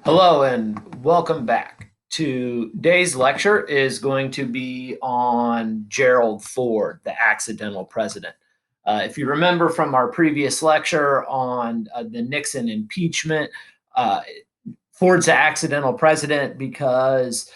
Hello and welcome back. Today's lecture is going to be on Gerald Ford, the accidental president. If you remember from our previous lecture on the Nixon impeachment, uh, Ford's the accidental president because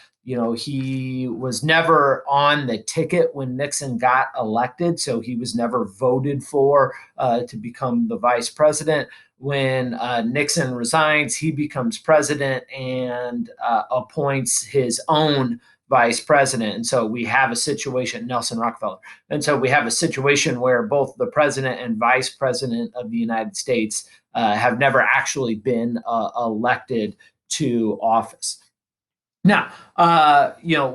he was never on the ticket when Nixon got elected, so he was never voted for to become the vice president. When Nixon resigns, he becomes president and appoints his own vice president. And so we have a situation, Nelson Rockefeller. And so we have a situation where both the president and vice president of the United States have never actually been elected to office. Now,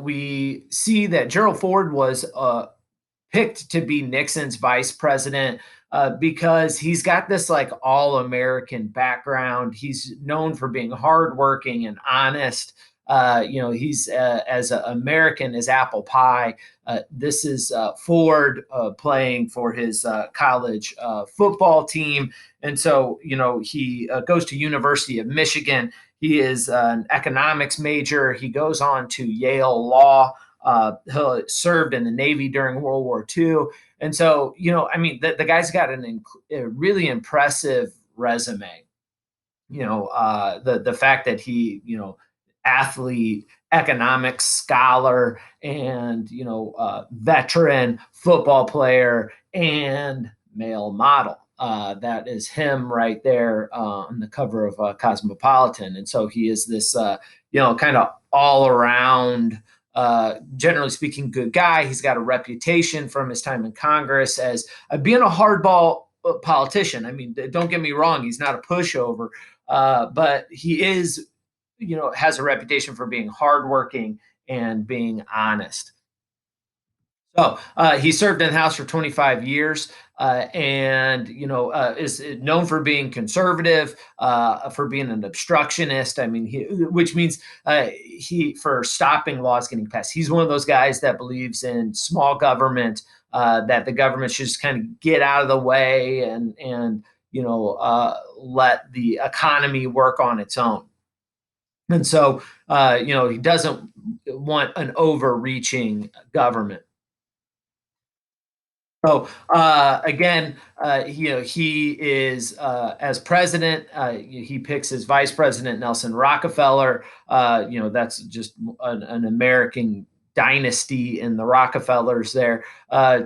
we see that Gerald Ford was picked to be Nixon's vice president because he's got this like all American background. He's known for being hardworking and honest. He's as American as apple pie. This is Ford playing for his college football team, and so he goes to University of Michigan. He is an economics major. He goes on to Yale Law. He served in the Navy during World War II. And so, the guy's got a really impressive resume. The fact that he, athlete, economics scholar, and veteran football player and male model. That is him right there on the cover of Cosmopolitan, and so he is this, kind of all around generally speaking, good guy. He's got a reputation from his time in Congress as being a hardball politician. I mean, don't get me wrong, he's not a pushover, but he is, has a reputation for being hardworking and being honest. So he served in the House for 25 years, and is known for being conservative, for being an obstructionist. I mean, which means he for stopping laws getting passed. He's one of those guys that believes in small government, that the government should just kind of get out of the way and let the economy work on its own. And so he doesn't want an overreaching government. So again, he is as president. He picks his vice president, Nelson Rockefeller. That's just an American dynasty in the Rockefellers there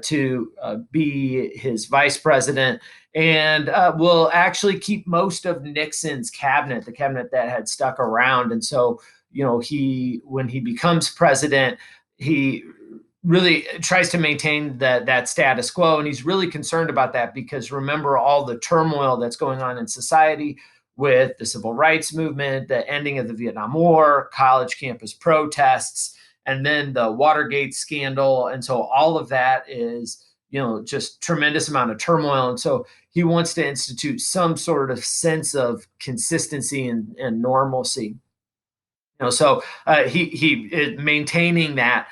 to be his vice president, and will actually keep most of Nixon's cabinet, the cabinet that had stuck around. And so, when he becomes president, he really tries to maintain that status quo, and he's really concerned about that because remember all the turmoil that's going on in society with the civil rights movement, the ending of the Vietnam War, college campus protests, and then the Watergate scandal. And so all of that is just tremendous amount of turmoil, and so he wants to institute some sort of sense of consistency and normalcy. So he maintaining that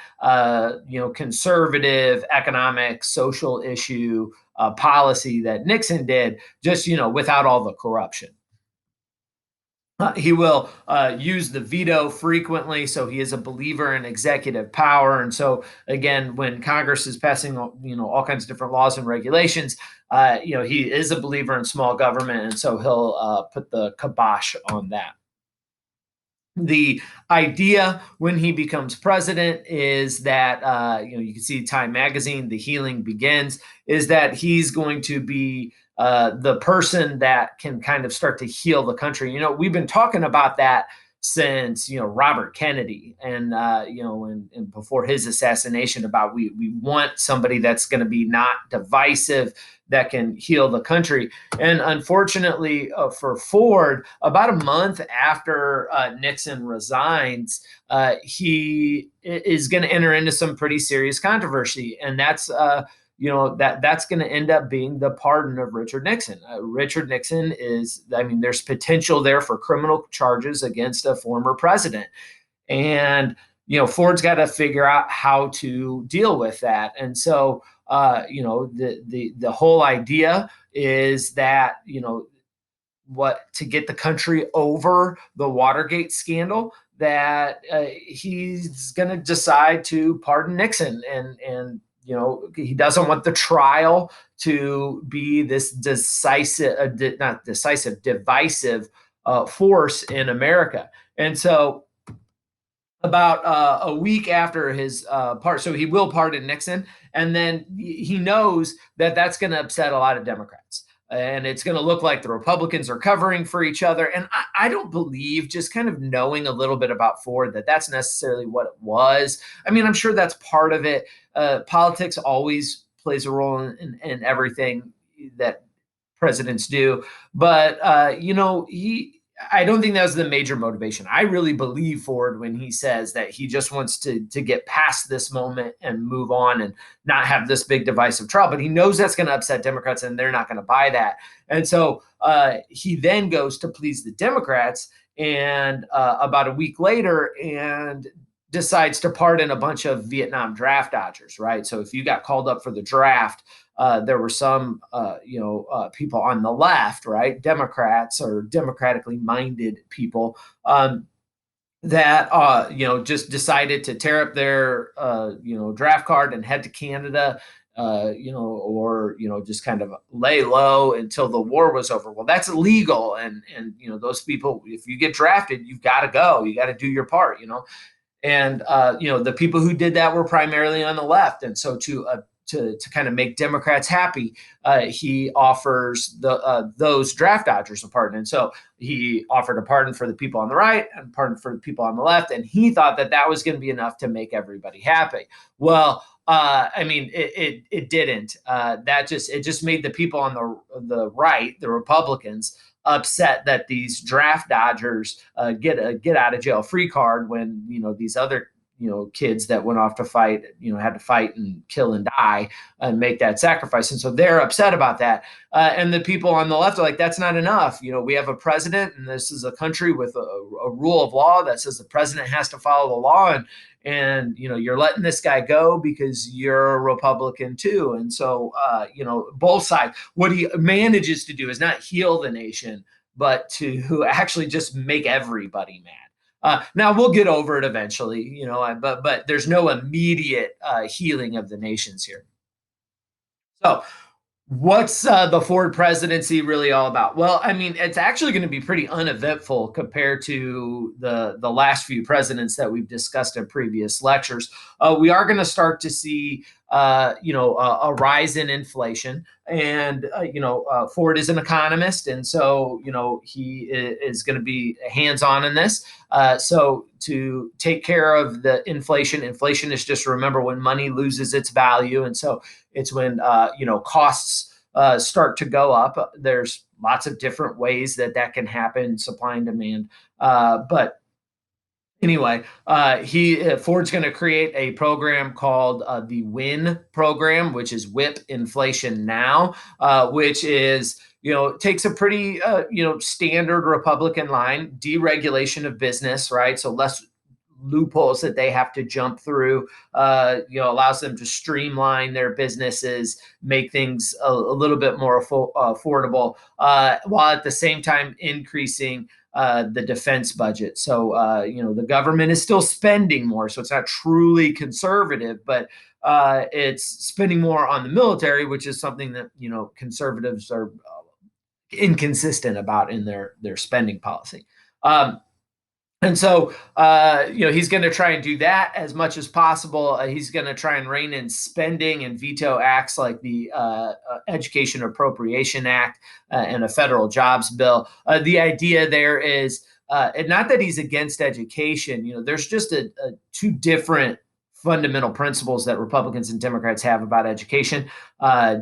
conservative economic social issue policy that Nixon did, just without all the corruption. He will use the veto frequently, so he is a believer in executive power. And so, again, when Congress is passing, all kinds of different laws and regulations, he is a believer in small government, and so he'll put the kibosh on that. The idea when he becomes president is that you can see Time Magazine, "The Healing Begins," is that he's going to be the person that can kind of start to heal the country. We've been talking about that since Robert Kennedy, and and before his assassination, about we want somebody that's going to be not divisive, that can heal the country. And unfortunately for Ford, about a month after Nixon resigns, he is going to enter into some pretty serious controversy, and that's that's going to end up being the pardon of Richard Nixon. Richard Nixon is, I mean, there's potential there for criminal charges against a former president, and Ford's got to figure out how to deal with that. And so the whole idea is that what to get the country over the Watergate scandal, that he's going to decide to pardon Nixon, and he doesn't want the trial to be this decisive, not decisive, divisive force in America. And so about a week after his so he will pardon Nixon, and then he knows that that's going to upset a lot of Democrats, and it's going to look like the Republicans are covering for each other. And I don't believe, just kind of knowing a little bit about Ford, that that's necessarily what it was. I mean, I'm sure that's part of it. Politics always plays a role in everything that presidents do, but I don't think that was the major motivation. I really believe Ford when he says that he just wants to get past this moment and move on and not have this big divisive trial. But he knows that's going to upset Democrats, and they're not going to buy that. And so he then goes to please the Democrats, and about a week later, and decides to pardon a bunch of Vietnam draft dodgers, right? So if you got called up for the draft, there were some, people on the left, right, Democrats or democratically minded people, that just decided to tear up their draft card and head to Canada, or just kind of lay low until the war was over. Well, that's illegal, and those people, if you get drafted, you've got to go. You got to do your part, and the people who did that were primarily on the left. And so to kind of make Democrats happy, he offers those draft dodgers a pardon. And so he offered a pardon for the people on the right and pardon for the people on the left, and he thought that that was going to be enough to make everybody happy. Well, I mean, it didn't. It just made the people on the right, the Republicans, upset that these draft dodgers get a get out of jail free card, when these other kids that went off to fight had to fight and kill and die and make that sacrifice. And so they're upset about that, and the people on the left are like, that's not enough. We have a president, and this is a country with a rule of law that says the president has to follow the law, and you're letting this guy go because you're a Republican too. And so both sides, what he manages to do is not heal the nation, but to actually just make everybody mad. Now we'll get over it eventually, but there's no immediate healing of the nations here. So what's the Ford presidency really all about? Well, I mean, it's actually going to be pretty uneventful compared to the last few presidents that we've discussed in previous lectures. We are going to start to see a rise in inflation, and Ford is an economist, and so he is going to be hands-on in this. So to take care of the inflation is just, remember, when money loses its value, and so it's when costs start to go up. There's lots of different ways that can happen, supply and demand, but anyway, Ford's going to create a program called the WIN program, which is Whip Inflation Now, which is takes a pretty standard Republican line: deregulation of business, right? So less loopholes that they have to jump through, allows them to streamline their businesses, make things a little bit more affordable, while at the same time increasing the defense budget. So, the government is still spending more, so it's not truly conservative, but it's spending more on the military, which is something that conservatives are inconsistent about in their spending policy. And so, he's going to try and do that as much as possible. He's going to try and rein in spending and veto acts like the Education Appropriation Act and a federal jobs bill. The idea there is, and not that he's against education. There's just two different fundamental principles that Republicans and Democrats have about education.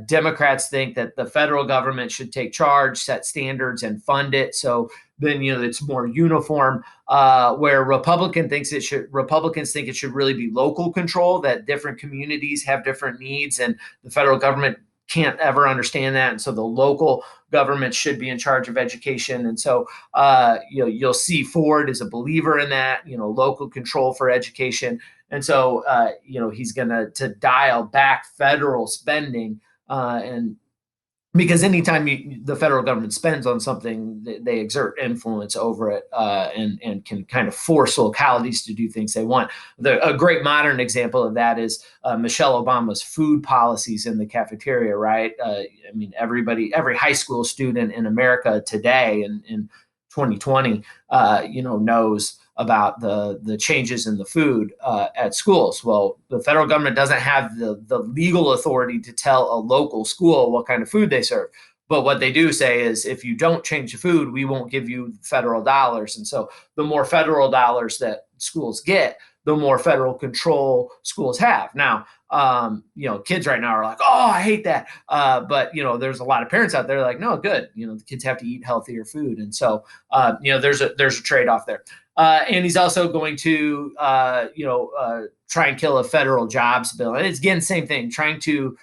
Democrats think that the federal government should take charge, set standards, and fund it. So then, it's more uniform. Where Republicans think it should really be local control, that different communities have different needs, and the federal government can't ever understand that. And so the local government should be in charge of education. And so, you'll see Ford is a believer in that, local control for education. And so, he's going to dial back federal spending, and because anytime the federal government spends on something, they exert influence over it, and can kind of force localities to do things they want. A great modern example of that is Michelle Obama's food policies in the cafeteria, right? I mean, every high school student in America today in 2020, knows about the changes in the food at schools. Well, the federal government doesn't have the legal authority to tell a local school what kind of food they serve. But what they do say is, if you don't change the food, we won't give you federal dollars. And so the more federal dollars that schools get, the more federal control schools have. Now, kids right now are like, oh, I hate that. But there's a lot of parents out there like, no, good. The kids have to eat healthier food. And so, there's a trade-off there. And he's also going to, try and kill a federal jobs bill. And it's, again, same thing, trying to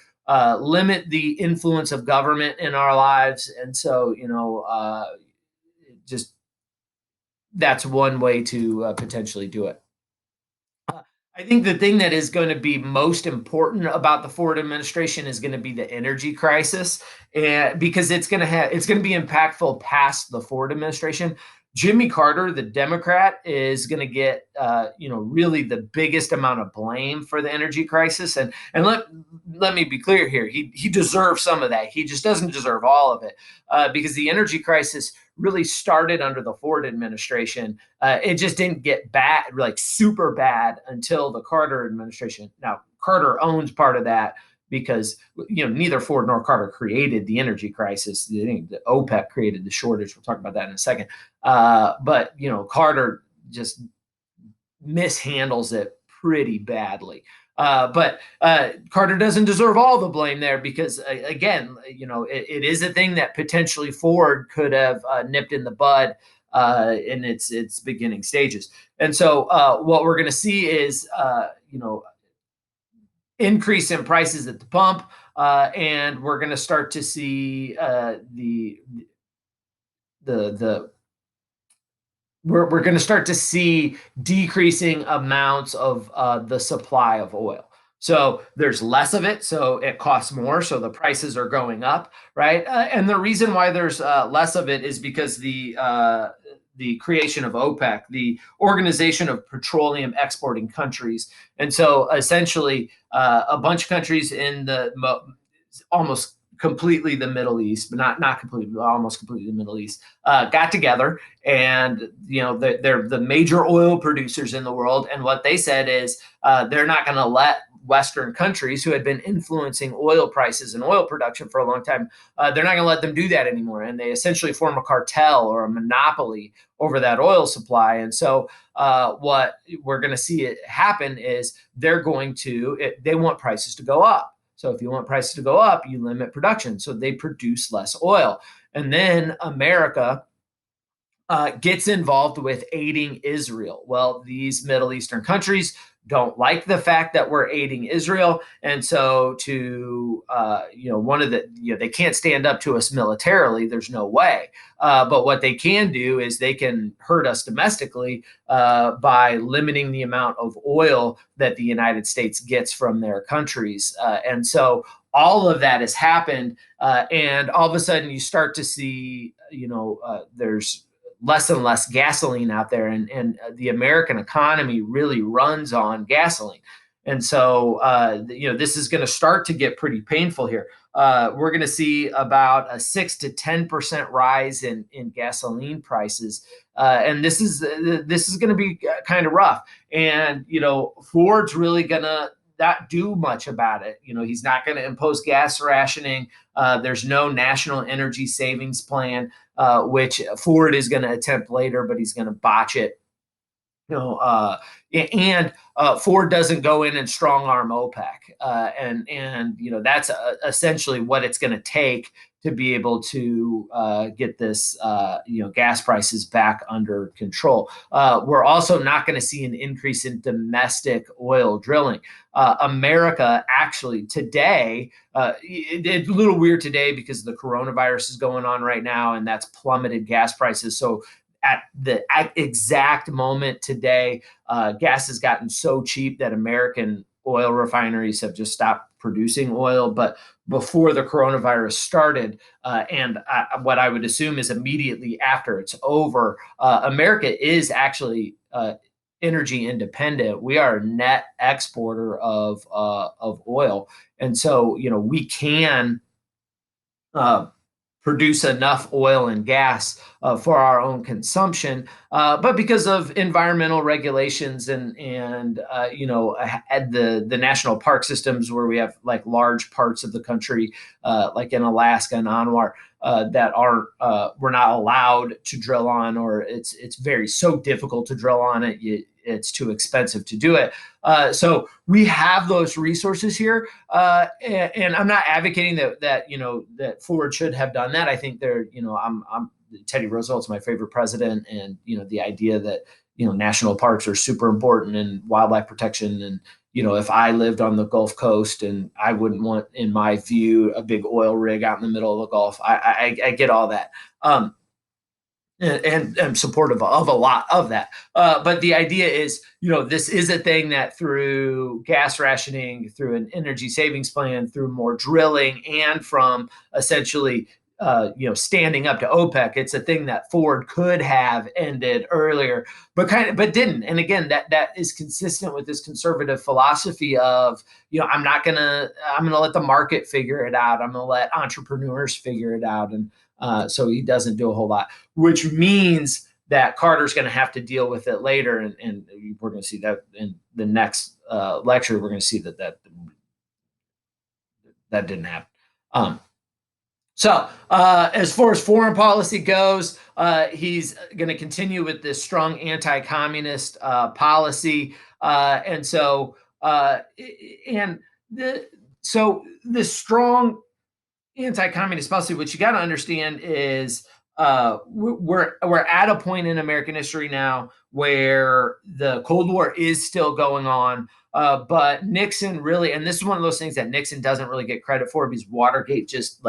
limit the influence of government in our lives. And so, just that's one way to potentially do it. I think the thing that is going to be most important about the Ford administration is going to be the energy crisis, and because it's going to be impactful past the Ford administration. Jimmy Carter, the Democrat, is going to get really the biggest amount of blame for the energy crisis, and let me be clear here. He deserves some of that. He just doesn't deserve all of it, because the energy crisis really started under the Ford administration. It just didn't get bad, like super bad, until the Carter administration. Now, Carter owns part of that because neither Ford nor Carter created the energy crisis. The OPEC created the shortage. We'll talk about that in a second. But Carter just mishandles it pretty badly. But Carter doesn't deserve all the blame there because, again, it is a thing that potentially Ford could have nipped in the bud in its beginning stages. And so what we're going to see is, increase in prices at the pump, and we're going to start to see the we're going to start to see decreasing amounts of the supply of oil. So there's less of it, so it costs more, so the prices are going up, right? And the reason why there's less of it is because the creation of OPEC, the Organization of Petroleum Exporting Countries, and so essentially a bunch of countries in the almost completely the Middle East, but not completely, almost completely the Middle East, got together, and they're the major oil producers in the world. And what they said is they're not going to let Western countries who had been influencing oil prices and oil production for a long time, they're not going to let them do that anymore. And they essentially form a cartel or a monopoly over that oil supply. And so what we're going to see it happen is they want prices to go up. So if you want prices to go up, you limit production. So they produce less oil. And then America gets involved with aiding Israel. Well, these Middle Eastern countries don't like the fact that we're aiding Israel, and so they can't stand up to us militarily. There's no way. But what they can do is they can hurt us domestically by limiting the amount of oil that the United States gets from their countries, and so all of that has happened, and all of a sudden you start to see, there's less and less gasoline out there, and the American economy really runs on gasoline. And so, this is going to start to get pretty painful here. We're going to see about a 6 to 10% rise in gasoline prices, and this is going to be kind of rough. And Ford's really going to not do much about it. He's not going to impose gas rationing. There's no national energy savings plan, which Ford is going to attempt later, but he's going to botch it. And Ford doesn't go in and strong arm OPEC, and that's essentially what it's going to take to be able to get this gas prices back under control. We're also not going to see an increase in domestic oil drilling. America actually today, it's a little weird today because the coronavirus is going on right now, and that's plummeted gas prices. So at the exact moment today, gas has gotten so cheap that American oil refineries have just stopped producing oil. But before the coronavirus started, what I would assume is immediately after it's over, America is actually energy independent. We are a net exporter of oil, and so we can uh, produce enough oil and gas for our own consumption. But because of environmental regulations and the national park systems where we have like large parts of the country, like in Alaska and Anwar, that aren't we're not allowed to drill on, or it's very so difficult to drill on it. It's too expensive to do it. So we have those resources here, and I'm not advocating that Ford should have done that. I think I'm Teddy Roosevelt's my favorite president, and the idea that national parks are super important and wildlife protection, and if I lived on the Gulf Coast, and I wouldn't want, in my view, a big oil rig out in the middle of the Gulf. I get all that. And I'm supportive of a lot of that. But the idea is, this is a thing that through gas rationing, through an energy savings plan, through more drilling, and from essentially, standing up to OPEC, it's a thing that Ford could have ended earlier, but didn't. And again, that is consistent with this conservative philosophy of, I'm gonna let the market figure it out. I'm gonna let entrepreneurs figure it out, and so he doesn't do a whole lot, which means that Carter's going to have to deal with it later, and we're going to see that in the next lecture. We're going to see that didn't happen. So as far as foreign policy goes, he's going to continue with this strong anti-communist policy, and so the strong anti-communist policy, what you got to understand is we're at a point in American history now where the Cold War is still going on, but Nixon really, and this is one of those things that Nixon doesn't really get credit for, because Watergate just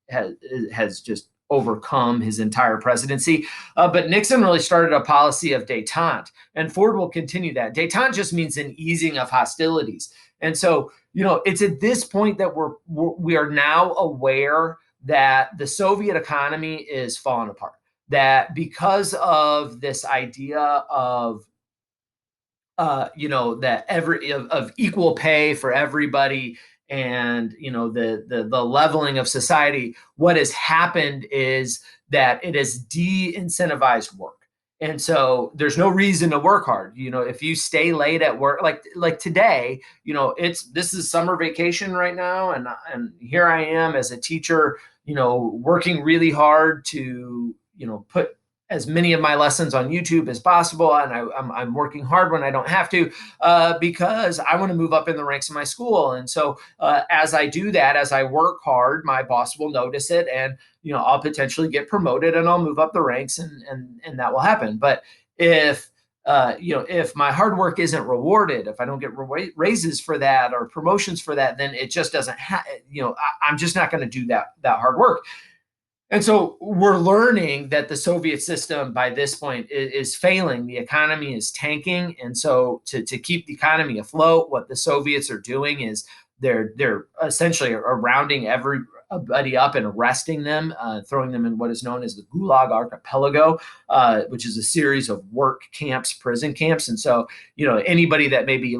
has just overcome his entire presidency. But Nixon really started a policy of détente, and Ford will continue that. Détente just means an easing of hostilities. And so, it's at this point that we are now aware that the Soviet economy is falling apart. That because of this idea of of equal pay for everybody, and the leveling of society, what has happened is that it has de-incentivized work. And so there's no reason to work hard. If you stay late at work, like today, this is summer vacation right now, and here I am as a teacher, working really hard to put as many of my lessons on YouTube as possible, and I'm working hard when I don't have to, because I want to move up in the ranks of my school. And so as I do that, as I work hard, my boss will notice it, and I'll potentially get promoted, and I'll move up the ranks, and that will happen. But if my hard work isn't rewarded, if I don't get raises for that or promotions for that, then it just doesn't I'm just not going to do that hard work. And so we're learning that the Soviet system by this point is failing. The economy is tanking. And so to keep the economy afloat, what the Soviets are doing is they're essentially rounding everybody up and arresting them, throwing them in what is known as the Gulag Archipelago, which is a series of work camps, prison camps. And so, anybody that maybe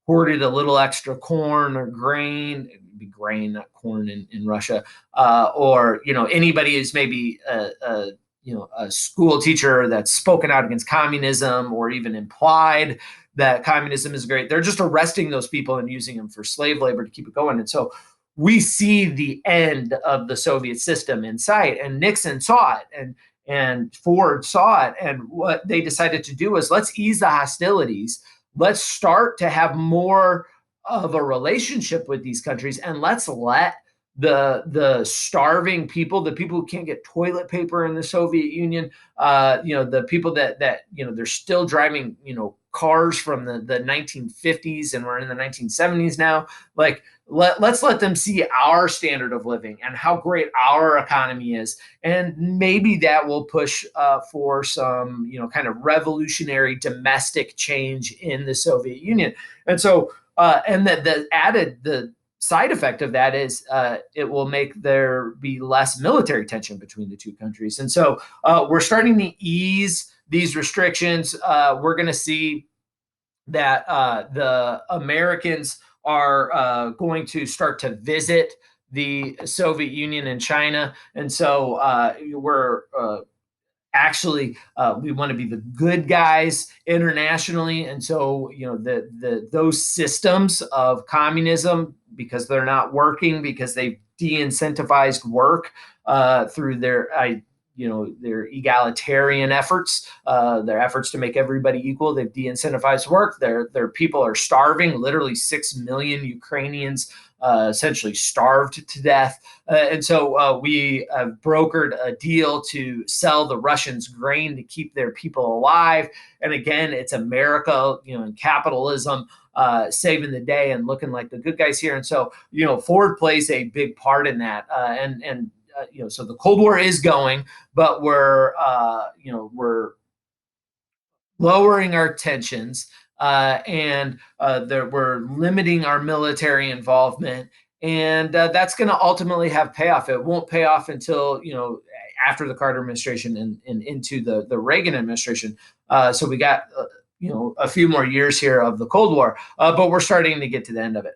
hoarded a little extra corn or grain, it'd be grain, not corn in Russia, or anybody who's maybe a school teacher that's spoken out against communism, or even implied that communism is great. They're just arresting those people and using them for slave labor to keep it going. And so we see the end of the Soviet system in sight, and Nixon saw it, and Ford saw it, and what they decided to do was, let's ease the hostilities. Let's start to have more of a relationship with these countries, and let's let the starving people, the people who can't get toilet paper in the Soviet Union, the people that they're still driving cars from the 1950s, and we're in the 1970s now. Let's let them see our standard of living and how great our economy is, and maybe that will push for some kind of revolutionary domestic change in the Soviet Union. And so and the side effect of that is it will make there be less military tension between the two countries. And so we're starting to ease these restrictions. We're going to see that the Americans are going to start to visit the Soviet Union and China. And so we're actually we want to be the good guys internationally, and so the those systems of communism, because they're not working, because they've de-incentivized work through their egalitarian efforts, their efforts to make everybody equal. They've de-incentivized work. Their people are starving. Literally 6 million Ukrainians essentially starved to death. And so we have brokered a deal to sell the Russians grain to keep their people alive. And again, it's America, and capitalism saving the day and looking like the good guys here. And so, Ford plays a big part in that. So the Cold War is going, but we're lowering our tensions, and we're limiting our military involvement, and that's going to ultimately have payoff. It won't pay off until after the Carter administration and into the Reagan administration. So we got a few more years here of the Cold War, but we're starting to get to the end of it.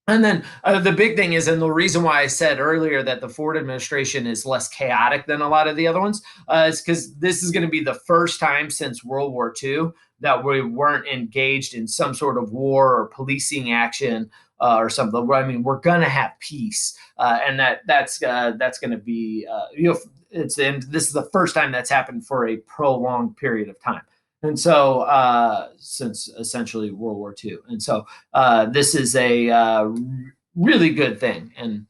And then the big thing is, and the reason why I said earlier that the Ford administration is less chaotic than a lot of the other ones, is because this is going to be the first time since World War II that we weren't engaged in some sort of war or policing action or something. I mean, we're going to have peace, and that's going to be and this is the first time that's happened for a prolonged period of time. And so, since essentially World War II. And so, this is a really good thing, and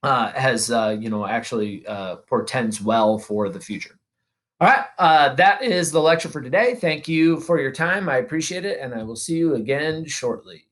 has, actually portends well for the future. All right. That is the lecture for today. Thank you for your time. I appreciate it. And I will see you again shortly.